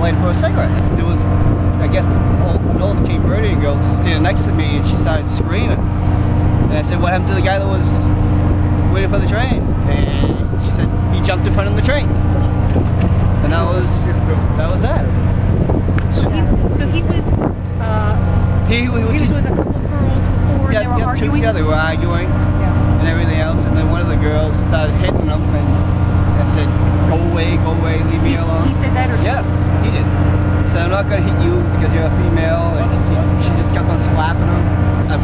lighted for a cigarette. There was, I guess, an older Cape Verdean girl standing next to me, and she started screaming. And I said, what happened to the guy that was waiting for the train? And she said, he jumped in front of the train. And that was that. So he was with a couple of girls before, and they were arguing? Yeah, they were arguing and everything else. And then one of the girls started hitting him and said, go away, leave me alone. He said that? Or yeah, he did. He said, I'm not going to hit you because you're a female. And she just kept on slapping him. Of